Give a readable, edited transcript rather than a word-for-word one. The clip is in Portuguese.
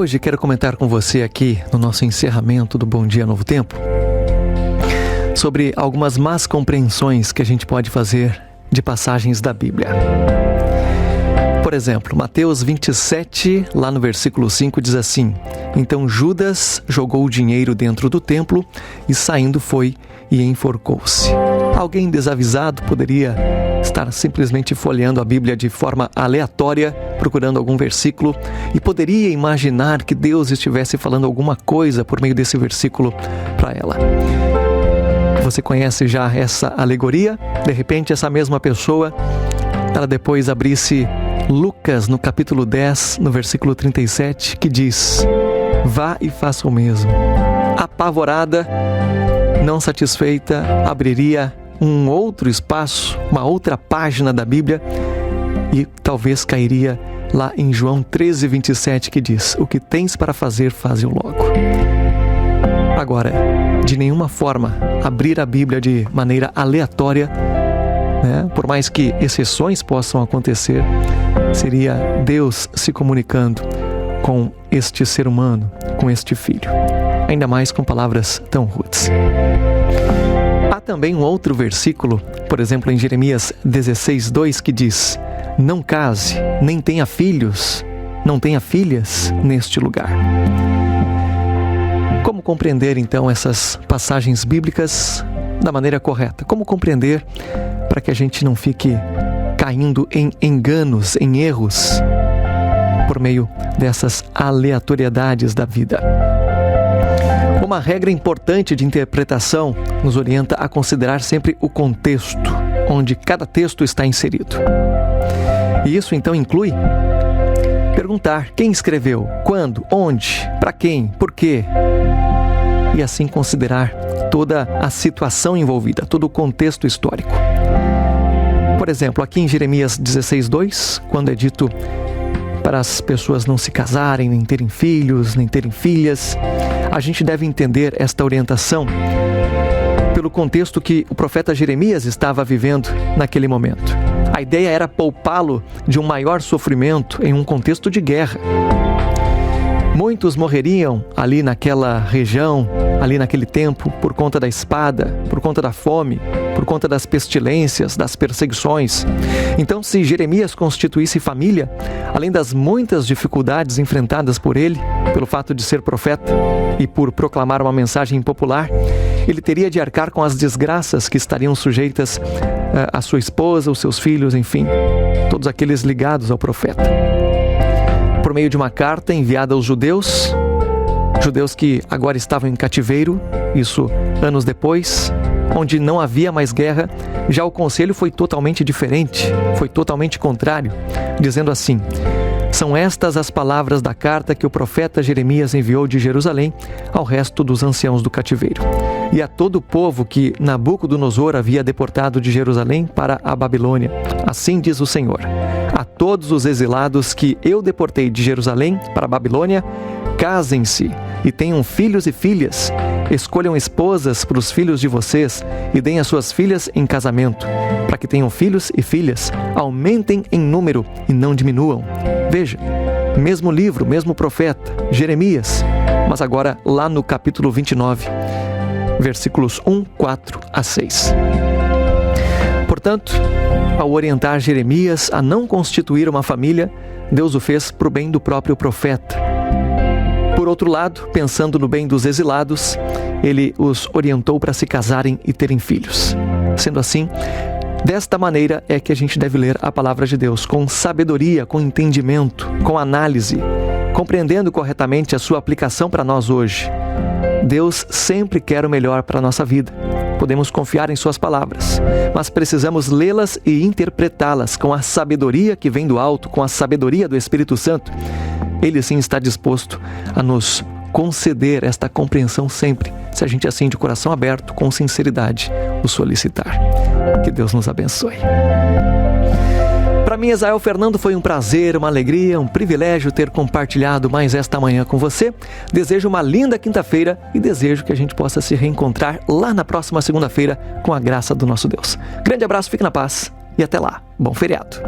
Hoje quero comentar com você aqui, no nosso encerramento do Bom Dia Novo Tempo, sobre algumas más compreensões que a gente pode fazer de passagens da Bíblia. Por exemplo, Mateus 27, lá no versículo 5, diz assim: Então Judas jogou o dinheiro dentro do templo e saindo foi e enforcou-se. Alguém desavisado poderia estar simplesmente folheando a Bíblia de forma aleatória, procurando algum versículo, e poderia imaginar que Deus estivesse falando alguma coisa por meio desse versículo para ela. Você conhece já essa alegoria? De repente, essa mesma pessoa, ela depois abrisse Lucas, no capítulo 10, no versículo 37, que diz: Vá e faça o mesmo. Apavorada, não satisfeita, abriria um outro espaço, uma outra página da Bíblia e talvez cairia lá em João 13, 27, que diz: O que tens para fazer, faze-o logo. Agora, de nenhuma forma abrir a Bíblia de maneira aleatória, por mais que exceções possam acontecer, seria Deus se comunicando com este ser humano, com este filho, ainda mais com palavras tão rudes. Há também um outro versículo, por exemplo, em Jeremias 16, 2, que diz: Não case, nem tenha filhos, não tenha filhas neste lugar. Como compreender, então, essas passagens bíblicas da maneira correta? Como compreender para que a gente não fique caindo em enganos, em erros, por meio dessas aleatoriedades da vida? Uma regra importante de interpretação nos orienta a considerar sempre o contexto onde cada texto está inserido. E isso então inclui perguntar quem escreveu, quando, onde, para quem, por quê, e assim considerar toda a situação envolvida, todo o contexto histórico. Por exemplo, aqui em Jeremias 16, 2, quando é dito para as pessoas não se casarem, nem terem filhos, nem terem filhas, a gente deve entender esta orientação pelo contexto que o profeta Jeremias estava vivendo naquele momento. A ideia era poupá-lo de um maior sofrimento em um contexto de guerra. Muitos morreriam ali naquela região, ali naquele tempo, por conta da espada, por conta da fome, por conta das pestilências, das perseguições. Então, se Jeremias constituísse família, além das muitas dificuldades enfrentadas por ele, pelo fato de ser profeta e por proclamar uma mensagem popular, ele teria de arcar com as desgraças que estariam sujeitas à sua esposa, os seus filhos, enfim, todos aqueles ligados ao profeta. Por meio de uma carta enviada aos judeus que agora estavam em cativeiro, isso anos depois, onde não havia mais guerra, já o conselho foi totalmente diferente, foi totalmente contrário, dizendo assim: São estas as palavras da carta que o profeta Jeremias enviou de Jerusalém ao resto dos anciãos do cativeiro e a todo o povo que Nabucodonosor havia deportado de Jerusalém para a Babilônia. Assim diz o Senhor: A todos os exilados que eu deportei de Jerusalém para a Babilônia, casem-se e tenham filhos e filhas. Escolham esposas para os filhos de vocês e deem as suas filhas em casamento, para que tenham filhos e filhas. Aumentem em número e não diminuam. Veja, mesmo livro, mesmo profeta, Jeremias, mas agora lá no capítulo 29, versículos 1, 4 a 6. Portanto, ao orientar Jeremias a não constituir uma família, Deus o fez para o bem do próprio profeta. Por outro lado, pensando no bem dos exilados, ele os orientou para se casarem e terem filhos. Sendo assim, desta maneira é que a gente deve ler a palavra de Deus, com sabedoria, com entendimento, com análise, compreendendo corretamente a sua aplicação para nós hoje. Deus sempre quer o melhor para a nossa vida. Podemos confiar em suas palavras, mas precisamos lê-las e interpretá-las com a sabedoria que vem do alto, com a sabedoria do Espírito Santo. Ele sim está disposto a nos conceder esta compreensão sempre, se a gente assim de coração aberto, com sinceridade, o solicitar. Que Deus nos abençoe. Para mim, Esael Fernando, foi um prazer, uma alegria, um privilégio ter compartilhado mais esta manhã com você. Desejo uma linda quinta-feira e desejo que a gente possa se reencontrar lá na próxima segunda-feira com a graça do nosso Deus. Grande abraço, fique na paz e até lá. Bom feriado.